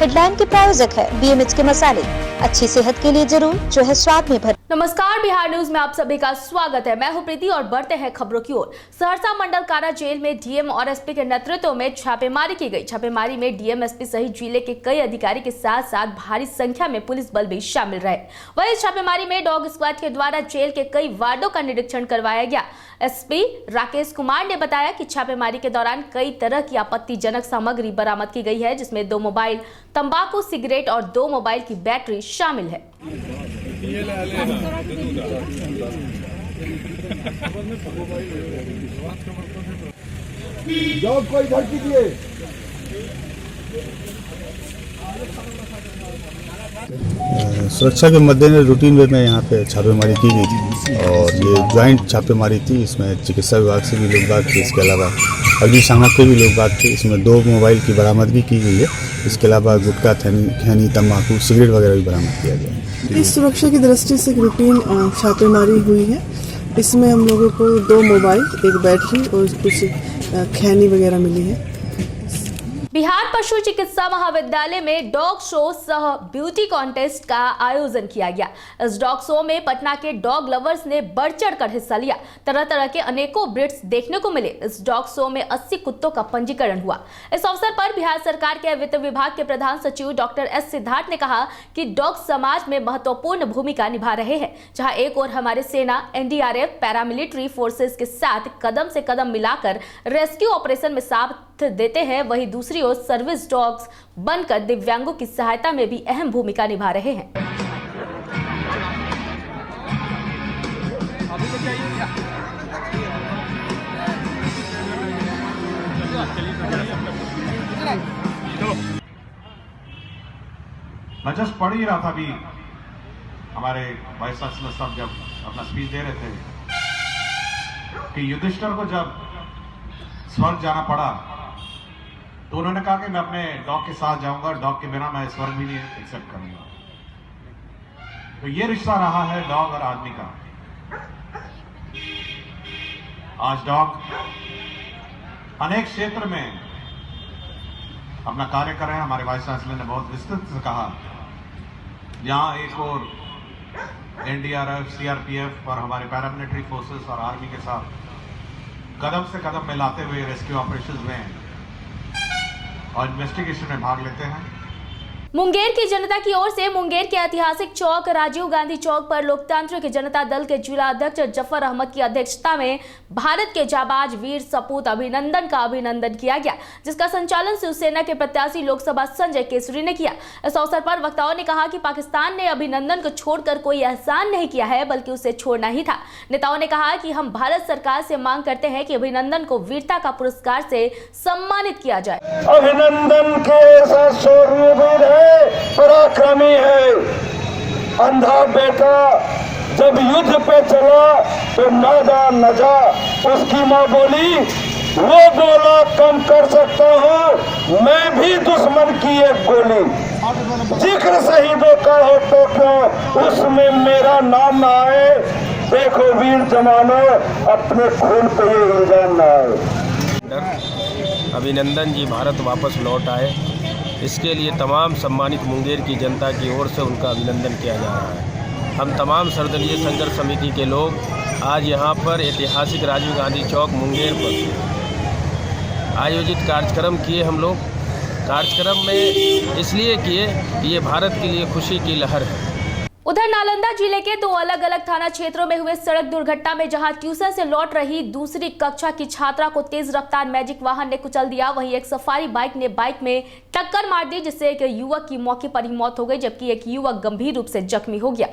Headline के प्रायोजक है BMH के मसाले, अच्छी सेहत के लिए जरूर, जो है स्वाद में भर। नमस्कार, बिहार न्यूज में आप सभी का स्वागत है। मैं हूं प्रीति और बढ़ते हैं खबरों की ओर। सहरसा मंडल कारा जेल में डीएम और एसपी के नेतृत्व में छापेमारी की गई। छापेमारी में डीएम, एसपी सहित जिले के कई अधिकारी के साथ साथ भारी संख्या में पुलिस बल भी शामिल रहे। वहीं इस छापेमारी में डॉग स्क्वाड के द्वारा जेल के कई वार्डों का निरीक्षण करवाया गया। एसपी राकेश कुमार ने बताया कि छापेमारी के दौरान कई तरह की आपत्तिजनक सामग्री बरामद की गई है, जिसमें 2 मोबाइल, तंबाकू, सिगरेट और 2 मोबाइल की बैटरी शामिल है। जॉब को इधर कीजिए। सुरक्षा के मद्देनजर रूटीन वे में यहाँ पे छापेमारी की गई थी और ये ज्वाइंट छापेमारी थी। इसमें चिकित्सा विभाग से भी लोग बाग थे, इसके अलावा अग्निशामक के भी लोग बाग थे। इसमें 2 मोबाइल की बरामदगी की गई है। इसके अलावा गुटखा, खैनी, तंबाकू, सिगरेट वगैरह भी बरामद किया गया है। इस सुरक्षा की दृष्टि से रूटीन छापेमारी हुई है। इसमें हम लोगों को 2 मोबाइल, 1 बैटरी और कुछ खैनी वगैरह मिली है। बिहार पशु चिकित्सा महाविद्यालय में डॉग शो सह ब्यूटी कॉन्टेस्ट का आयोजन किया गया। इस डॉग शो में पटना के डॉग लवर्स ने बढ़ चढ़कर हिस्सा लिया। तरह तरह के अनेकों ब्रीड्स देखने को मिले। इस डॉग शो में 80 कुत्तों का पंजीकरण हुआ। इस अवसर पर बिहार सरकार के वित्त विभाग के प्रधान सचिव डॉक्टर एस सिद्धार्थ ने कहा कि डॉग समाज में महत्वपूर्ण भूमिका निभा रहे हैं। जहां एक ओर हमारे सेना, NDRF, पैरामिलिट्री फोर्सेस के साथ कदम से कदम मिलाकर रेस्क्यू ऑपरेशन में साथ देते हैं, वहीं दूसरी ओर सर्विस डॉग्स बनकर दिव्यांगों की सहायता में भी अहम भूमिका निभा रहे हैं। मैं जस्ट पढ़ ही रहा था अभी, हमारे वाइस चांसलर साहब जब अपना स्पीच दे रहे थे कि युधिष्ठिर को जब स्वर्ग जाना पड़ा तो उन्होंने कहा कि मैं अपने डॉग के साथ जाऊंगा, डॉग के बिना मैं स्वर्ग भी नहीं एक्सेप्ट करूंगा। तो ये रिश्ता रहा है डॉग और आदमी का। आज डॉग अनेक क्षेत्र में अपना कार्य कर रहे हैं। हमारे वाइस चांसलर ने बहुत विस्तृत से कहा, जहां एक और NDRF, CRPF और हमारे पैरामिलिट्री फोर्सेस और आर्मी के साथ कदम से कदम मिलाते हुए रेस्क्यू ऑपरेशंस में और इन्वेस्टिगेशन में भाग लेते हैं। मुंगेर की जनता की ओर से मुंगेर के ऐतिहासिक चौक राजीव गांधी चौक पर लोकतांत्रिक जनता दल के जिला अध्यक्ष जफर अहमद की अध्यक्षता में भारत के जाबाज वीर सपूत अभिनंदन का अभिनंदन किया गया, जिसका संचालन शिवसेना के प्रत्याशी लोकसभा संजय केसरी ने किया। इस अवसर पर वक्ताओं ने कहा कि पाकिस्तान ने अभिनंदन को छोड़कर कोई एहसान नहीं किया है, बल्कि उसे छोड़ना ही था। नेताओं ने कहा कि हम भारत सरकार से मांग करते हैं कि अभिनंदन को वीरता का पुरस्कार से सम्मानित किया जाए। अभिनंदन के पराक्रमी है। अंधा बेटा जब युद्ध पे चला तो न जा उसकी माँ बोली, वो बोला कम कर सकता हूँ मैं भी दुश्मन की एक गोली। जिक्र शहीदों का हो तो क्यों उसमें मेरा नाम ना आए। देखो वीर जवानों, अपने खून पे ये इल्जाम ना आए। अभिनंदन जी भारत वापस लौट आए, इसके लिए तमाम सम्मानित मुंगेर की जनता की ओर से उनका अभिनंदन किया जा रहा है। हम तमाम सर्वदलीय संघर्ष समिति के लोग आज यहाँ पर ऐतिहासिक राजीव गांधी चौक मुंगेर पर आयोजित कार्यक्रम किए। हम लोग कार्यक्रम में इसलिए किए कि ये भारत के लिए खुशी की लहर है। उधर नालंदा जिले के 2 अलग अलग थाना क्षेत्रों में हुए सड़क दुर्घटना में जहां ट्यूशन से लौट रही दूसरी कक्षा की छात्रा को तेज रफ्तार मैजिक वाहन ने कुचल दिया, वहीं एक सफारी बाइक ने बाइक में टक्कर मार दी, जिससे एक युवक की मौके पर ही मौत हो गई, जबकि एक युवक गंभीर रूप से जख्मी हो गया।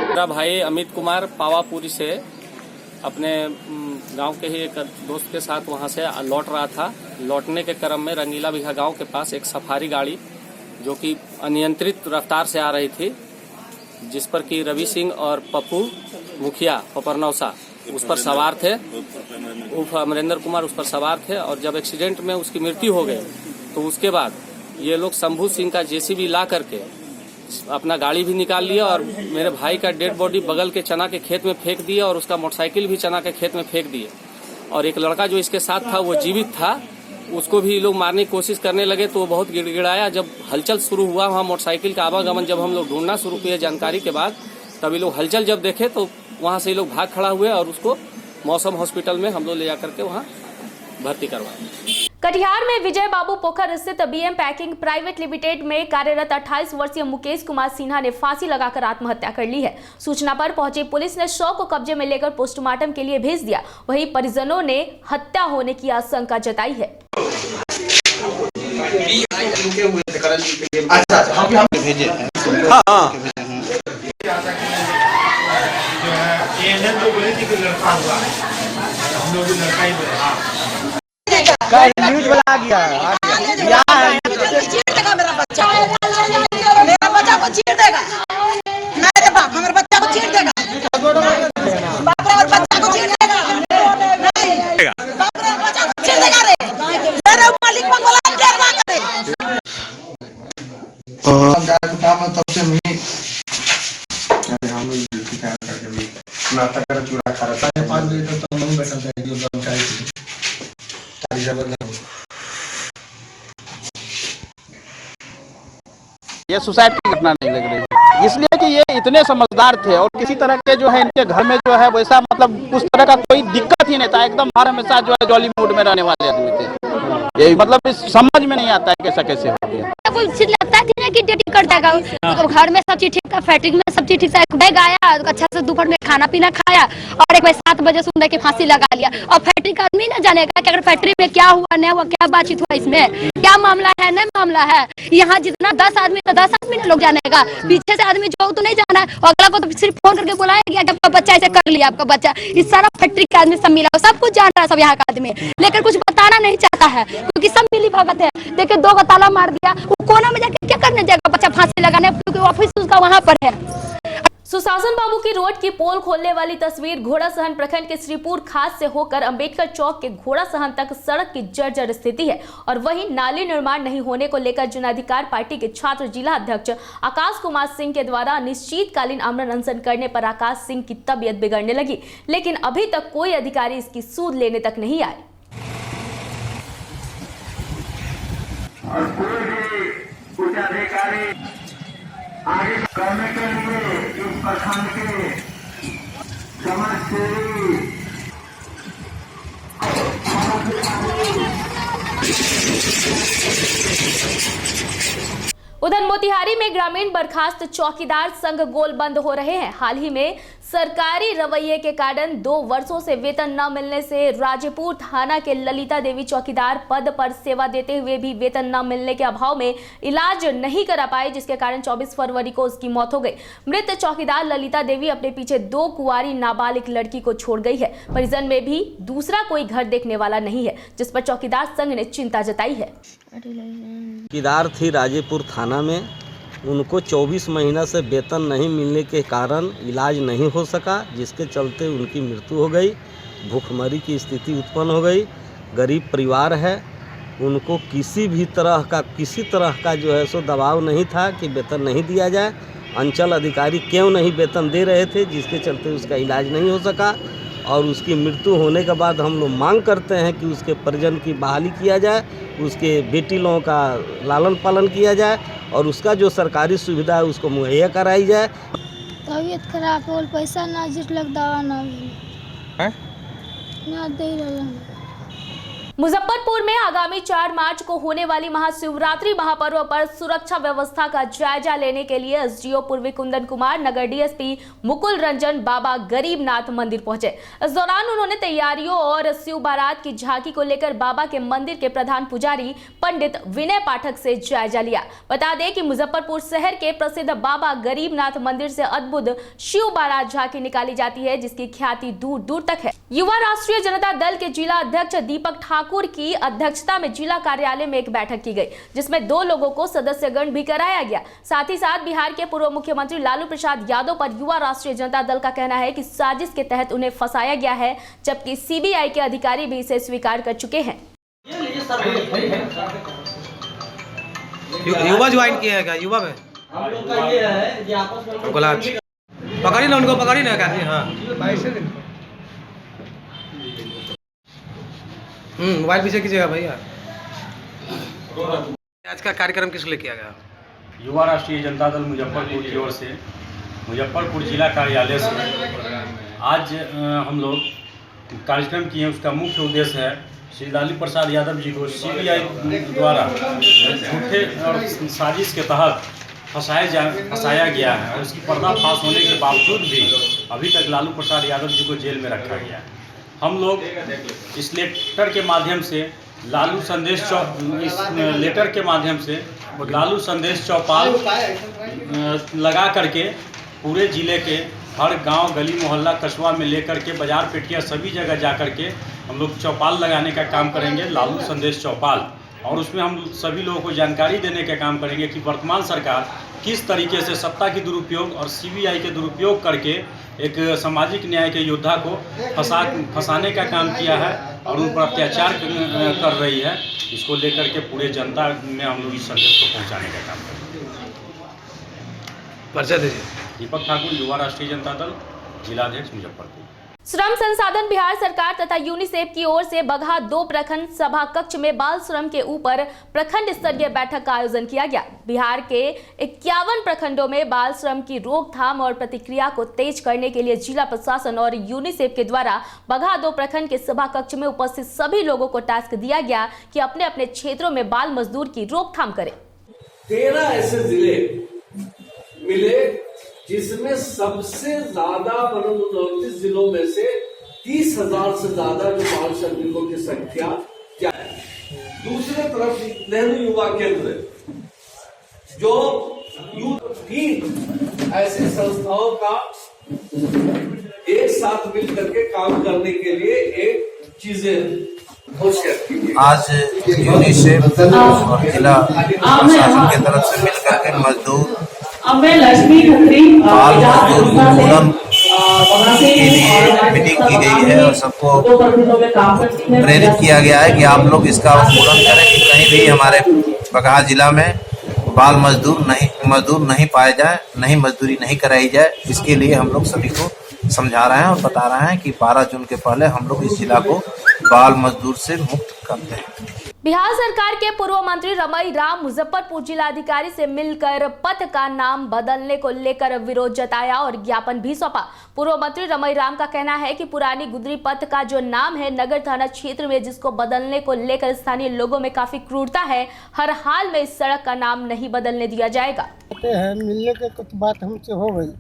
मेरा भाई अमित कुमार पावापुरी से अपने गांव के ही एक दोस्त के साथ वहां से लौट रहा था। लौटने के क्रम में रंगीला बिघा गांव के पास एक सफारी गाड़ी जो कि अनियंत्रित रफ्तार से आ रही थी, जिस पर कि रवि सिंह और पप्पू मुखिया पपरनौसा उस पर सवार थे, उर्फ अमरेंद्र कुमार उस पर सवार थे। और जब एक्सीडेंट में उसकी मृत्यु हो गई तो उसके बाद ये लोग शंभू सिंह का जेसीबी ला करके अपना गाड़ी भी निकाल लिया और मेरे भाई का डेड बॉडी बगल के चना के खेत में फेंक दिया और उसका मोटरसाइकिल भी चना के खेत में फेंक दिए। और एक लड़का जो इसके साथ था वो जीवित था, उसको भी लोग मारने की कोशिश करने लगे तो वो बहुत गिड़गिड़ाया। जब हलचल शुरू हुआ वहाँ मोटरसाइकिल का आवागमन जब हम लोग ढूंढना शुरू किए जानकारी के बाद, तभी लोग हलचल जब देखे तो वहाँ से लोग भाग खड़ा हुए और उसको मौसम हॉस्पिटल में हम लोग ले जाकर के वहाँ भर्ती करवाए। कटिहार में विजय बाबू पोखर स्थित बीएम पैकिंग प्राइवेट लिमिटेड में कार्यरत 28 वर्षीय मुकेश कुमार सिन्हा ने फांसी लगाकर आत्महत्या कर ली है। सूचना पर पहुंची पुलिस ने शव को कब्जे में लेकर पोस्टमार्टम के लिए भेज दिया। वहीं परिजनों ने हत्या होने की आशंका जताई है। न्यूज वाला गया मेरा बच्चा को चीर देगा, मेरे बाप हमारे बच्चा को चीर देगा, बाप और बच्चा को चीर देगा, बाप और बच्चा को चीर देगा रे, मेरे मालिक को बोला गिरवा करे। तब से मैं हम करके नाटक कर चूड़ा खा रहा था। 5 बजे तक नहीं बैठा था, जो दमचाई थी ये सुसाइड की घटना नहीं लग रही है, इसलिए कि ये इतने समझदार थे और किसी तरह के जो है इनके घर में जो है वैसा मतलब उस तरह का कोई दिक्कत ही नहीं था। एकदम हर हमेशा जो है जॉली मूड में रहने वाले आदमी थे। ये मतलब इस समझ में नहीं आता है कैसा कैसे हो गया। कोई चीज लगता है कि ड्यूटी कर देगा, तो घर में सब चीज ठीक था, फैक्ट्री में सब चीज ठीक था। बैग आया अच्छा से दोपहर में खाना पीना खाया और एक बजे 7 बजे सुन के फांसी लगा लिया। और फैक्ट्री का आदमी ना जानेगा कि अगर फैक्ट्री में क्या हुआ नहीं हुआ, क्या बातचीत हुआ, इसमें क्या मामला है नहीं मामला है। यहाँ जितना 10 आदमी तो 10 आदमी ना लोग जानेगा, पीछे से आदमी जो तो नहीं जाना है। और अगला को तो सिर्फ फोन करके बुलाया गया कि आपका बच्चा ऐसे कर लिया, आपका बच्चा। इस सारा फैक्ट्री का आदमी सब मिला, सब कुछ जान रहा है सब यहाँ का आदमी, लेकिन कुछ बताना नहीं चाहता है क्योंकि सब मिली भगत है। देखिए 2 का ताला मार दिया, वो कोना में जाकर क्या करने जाएगा बच्चा फांसी लगाने, क्योंकि ऑफिस उसका वहाँ पर है। सुशासन बाबू की रोड की पोल खोलने वाली तस्वीर। घोड़ा सहन प्रखंड के श्रीपुर खास से होकर अंबेडकर चौक के घोड़ा सहन तक सड़क की जर्जर स्थिति है और वहीं नाली निर्माण नहीं होने को लेकर जनाधिकार पार्टी के छात्र जिला अध्यक्ष आकाश कुमार सिंह के द्वारा अनिश्चितकालीन आमरण अनशन करने पर आकाश सिंह की तबीयत बिगड़ने लगी, लेकिन अभी तक कोई अधिकारी इसकी सूद लेने तक नहीं आए। आगे करने के लिए इस प्रखंड के समाजसेवी उधर मोतिहारी में ग्रामीण बर्खास्त चौकीदार संघ गोल बंद हो रहे हैं। हाल ही में सरकारी रवैये के कारण 2 वर्षों से वेतन न मिलने से राजेपुर थाना के ललिता देवी चौकीदार पद पर सेवा देते हुए भी वेतन न मिलने के अभाव में इलाज नहीं करा पाए, जिसके कारण 24 फरवरी को उसकी मौत हो गई। मृत चौकीदार ललिता देवी अपने पीछे 2 कुंवारी नाबालिग लड़की को छोड़ गई है। परिजन में भी दूसरा कोई घर देखने वाला नहीं है, जिस पर चौकीदार संघ ने चिंता जताई है। चौकीदार थी राजेपुर थाना में, उनको 24 महीना से वेतन नहीं मिलने के कारण इलाज नहीं हो सका, जिसके चलते उनकी मृत्यु हो गई। भूखमरी की स्थिति उत्पन्न हो गई। गरीब परिवार है, उनको किसी तरह का जो है सो दबाव नहीं था कि वेतन नहीं दिया जाए। अंचल अधिकारी क्यों नहीं वेतन दे रहे थे, जिसके चलते उसका इलाज नहीं हो सका। और उसकी मृत्यु होने के बाद हम लोग मांग करते हैं कि उसके परिजन की बहाली किया जाए, उसके बेटी लोगों का लालन पालन किया जाए और उसका जो सरकारी सुविधा है उसको मुहैया कराई जाए। तबीयत खराब हो, पैसा ना जिस लग दवा ना दे रहे। मुजफ्फरपुर में आगामी 4 मार्च को होने वाली महाशिवरात्रि महापर्व पर सुरक्षा व्यवस्था का जायजा लेने के लिए एसडीओ पूर्वी कुंदन कुमार, नगर डीएसपी मुकुल रंजन बाबा गरीबनाथ मंदिर पहुंचे। इस दौरान उन्होंने तैयारियों और शिव बारात की झांकी को लेकर बाबा के मंदिर के प्रधान पुजारी पंडित विनय पाठक से जायजा लिया। बता दें कि मुजफ्फरपुर शहर के प्रसिद्ध बाबा गरीबनाथ मंदिर से अद्भुत शिव बारात झांकी निकाली जाती है, जिसकी ख्याति दूर दूर तक है। युवा राष्ट्रीय जनता दल के जिला अध्यक्ष दीपक ठाकुर की अध्यक्षता में जिला कार्यालय में एक बैठक की गई, जिसमें 2 लोगों को सदस्यगण भी कराया गया। साथ ही साथ बिहार के पूर्व मुख्यमंत्री लालू प्रसाद यादव पर युवा राष्ट्रीय जनता दल का कहना है कि साजिश के तहत उन्हें फंसाया गया है, जबकि सीबीआई के अधिकारी भी इसे स्वीकार कर चुके हैं। युवा ज्वाइन किए हैं क्या? युवा में पकड़ी ना, उनको पकड़ी ना क्या? हाँ, 22 दिन। मोबाइल पीछे कीजिएगा भैया। आज का कार्यक्रम किस लिए किया गया? युवा राष्ट्रीय जनता दल मुजफ्फरपुर की ओर से मुजफ्फरपुर जिला कार्यालय से आज हम लोग कार्यक्रम किए हैं। उसका मुख्य उद्देश्य है श्री लालू प्रसाद यादव जी को सीबीआई द्वारा झूठे और साजिश के तहत फंसाया गया है और उसकी पर्दाफाश होने के बावजूद भी अभी तक लालू प्रसाद यादव जी को जेल में रखा गया है। हम लोग इस लेटर के माध्यम से लालू संदेश चौपाल लगा करके पूरे ज़िले के हर गांव, गली, मोहल्ला, कस्बा में लेकर के बाजार, पेटिया सभी जगह जा कर के हम लोग चौपाल लगाने का काम करेंगे, लालू संदेश चौपाल। और उसमें हम सभी लोगों को जानकारी देने का काम करेंगे कि वर्तमान सरकार किस तरीके से सत्ता की दुरुपयोग और सीबीआई के दुरुपयोग करके एक सामाजिक न्याय के योद्धा को फंसाने का काम किया है और उन पर अत्याचार कर रही है। इसको लेकर के पूरे जनता में हम लोग इस संदेश को पहुंचाने का काम करेंगे। परिचय दीजिए। दीपक ठाकुर, युवा राष्ट्रीय जनता दल, जिलाध्यक्ष मुजफ्फरपुर। श्रम संसाधन बिहार सरकार तथा यूनिसेफ की ओर से बगहा 2 प्रखंड सभा कक्ष में बाल श्रम के ऊपर प्रखंड स्तरीय बैठक का आयोजन किया गया। बिहार के 51 प्रखंडों में बाल श्रम की रोकथाम और प्रतिक्रिया को तेज करने के लिए जिला प्रशासन और यूनिसेफ के द्वारा बगहा 2 प्रखंड के सभा कक्ष में उपस्थित सभी लोगों को टास्क दिया गया कि अपने अपने क्षेत्रों में बाल मजदूर की रोकथाम करें। 13 ऐसे जिले मिले जिसमें सबसे ज्यादा 29 जिलों में से 30,000 से ज्यादा जो बाल श्रमिकों की संख्या क्या है। दूसरे तरफ नेहरू युवा केंद्र जो यूथ 3 ऐसी संस्थाओं का एक साथ मिल करके काम करने के लिए एक चीजें आज यूनिसेफ और जिला प्रशासन की तरफ से मिलकर के मजदूर बाल मजदूर उन्मूलन के लिए मीटिंग की गई है और सबको प्रेरित किया गया है कि आप लोग इसका उन्मूलन करें कि कहीं भी हमारे बगहा जिला में बाल मजदूर नहीं पाए जाए, नहीं मजदूरी नहीं कराई जाए। इसके लिए हम लोग सभी को समझा रहे हैं और बता रहे हैं कि 12 जून के पहले हम लोग इस जिला को बाल मजदूर से मुक्त करते हैं। बिहार सरकार के पूर्व मंत्री रमई राम मुजफ्फरपुर जिलाधिकारी से मिलकर पथ का नाम बदलने को लेकर विरोध जताया और ज्ञापन भी सौंपा। पूर्व मंत्री रमई राम का कहना है कि पुरानी गुदरी पथ का जो नाम है नगर थाना क्षेत्र में, जिसको बदलने को लेकर स्थानीय लोगों में काफी क्रूरता है। हर हाल में इस सड़क का नाम नहीं बदलने दिया जाएगा। मिलने के कुछ बात हमसे हो गई,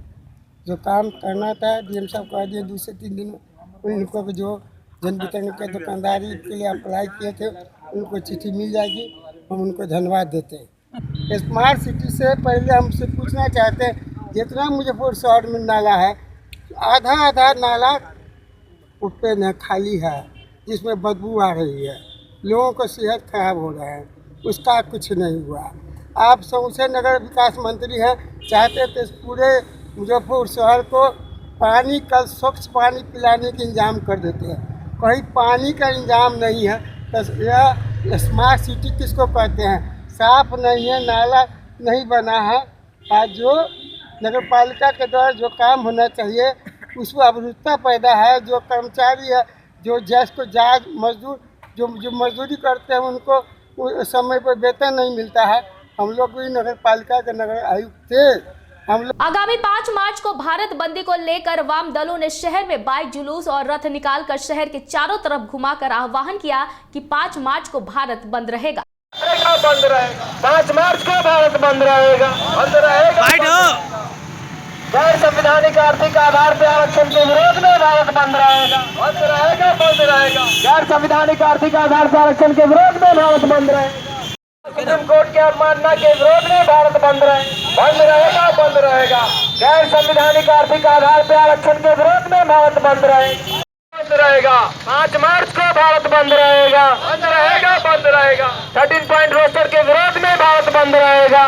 जो काम करना था डीएम साहब कह दिए 2 से 3 दिन में। उनको जो जन वितरण के दुकानदारी के लिए अप्लाई किए थे उनको चिट्ठी मिल जाएगी, हम उनको धन्यवाद देते हैं। स्मार्ट सिटी से पहले हमसे पूछना चाहते हैं, जितना मुजफ्फरपुर शहर में नाला है आधा नाला ओपन है, खाली है, जिसमें बदबू आ रही है, लोगों को सेहत खराब हो रहा है, उसका कुछ नहीं हुआ। आप सौसे नगर विकास मंत्री हैं, चाहते थे पूरे मुजफ्फरपुर शहर को पानी का स्वच्छ पानी पिलाने का इंतजाम कर देते हैं। कहीं पानी का इंतजाम नहीं है तो यह स्मार्ट सिटी किसको कहते हैं? साफ नहीं है, नाला नहीं बना है। आज जो नगर पालिका के द्वारा जो काम होना चाहिए उसमें अवरुद्धता पैदा है। जो कर्मचारी है, जो जायज़ मजदूर जो मजदूरी करते हैं उनको समय पर वेतन नहीं मिलता है। हम लोग भी नगर पालिका के नगर आयुक्त थे। आगामी 5 मार्च को भारत बंदी को लेकर वाम दलों ने शहर में बाइक जुलूस और रथ निकालकर शहर के चारों तरफ घुमाकर आह्वान किया कि 5 मार्च को भारत बंद रहेगा। 5 मार्च को भारत बंद रहेगा। गैर संवैधानिक आर्थिक आधार पर आरक्षण के विरोध में भारत बंद रहेगा। गैर संवैधानिक आर्थिक आधार पर आरक्षण के विरोध में भारत बंद रहेगा। सुप्रीम कोर्ट के अवमानना के विरोध में भारत बंद रहेगा। गैर संवैधानिक आर्थिक आधार पर आरक्षण के विरोध में भारत बंद रहेगा। 5 मार्च को भारत बंद रहेगा। 13 पॉइंट रोस्टर के विरोध में भारत बंद रहेगा।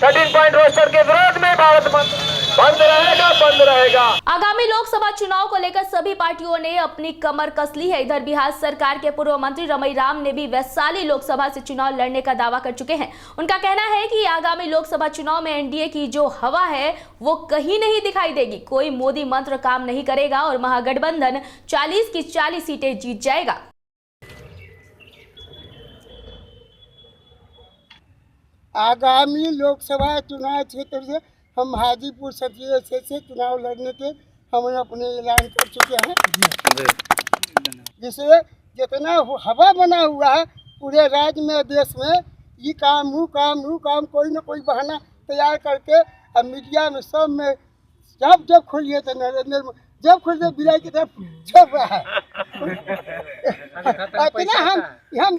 13 पॉइंट रोस्टर के विरोध में भारत बंद रहेगा। आगामी लोकसभा चुनाव को लेकर सभी पार्टियों ने अपनी कमर कस ली है। इधर बिहार सरकार के पूर्व मंत्री रमई राम ने भी वैशाली लोकसभा से चुनाव लड़ने का दावा कर चुके हैं। उनका कहना है कि आगामी लोकसभा चुनाव में एनडीए की जो हवा है वो कहीं नहीं दिखाई देगी। कोई मोदी मंत्र काम नहीं करेगा और महागठबंधन 40 की 40 सीटें जीत जाएगा। आगामी लोकसभा चुनाव क्षेत्र से हम हाजीपुर संसदीय क्षेत्र से चुनाव लड़ने के हमने अपने ऐलान कर चुके हैं, जिससे जितना हवा बना हुआ है पूरे राज्य में देश में, ये काम कोई न कोई बहाना तैयार करके अब मीडिया में सब में जब खोलिए तो नरेंद्र जब खोलिए बिलाई की तरफ छप रहा है। इतना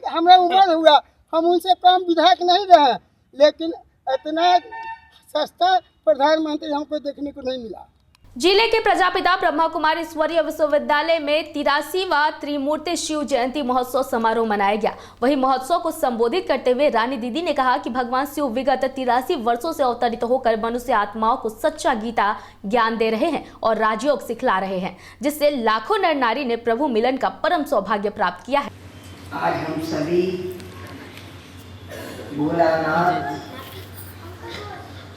हमारा उम्र हुआ, हम उनसे कम विधायक नहीं रहे, लेकिन इतना सस्ता प्रधानमंत्री हमको देखने को नहीं मिला। जिले के प्रजापिता ब्रह्मा कुमारी ईश्वरीय विश्वविद्यालय में 83वां त्रिमूर्ति शिव जयंती महोत्सव समारोह मनाया गया। वहीं महोत्सव को संबोधित करते हुए रानी दीदी ने कहा कि भगवान शिव विगत 83 वर्षों से अवतरित होकर मनुष्य आत्माओं को सच्चा गीता ज्ञान दे रहे हैं और राजयोग सिखला रहे हैं, जिससे लाखों नर नारी ने प्रभु मिलन का परम सौभाग्य प्राप्त किया है। आज हम सभी भोलानाथ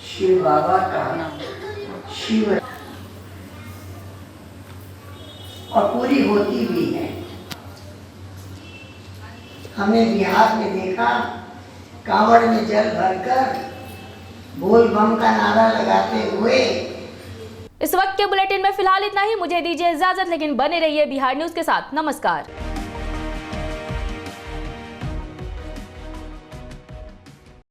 शिव बाबा का शिव और पूरी होती भी है। हमने बिहार में देखा कांवड़ में जल भरकर बोल बम का नारा लगाते हुए। इस वक्त के बुलेटिन में फिलहाल इतना ही। मुझे दीजिए इजाजत, लेकिन बने रहिए बिहार न्यूज के साथ। नमस्कार।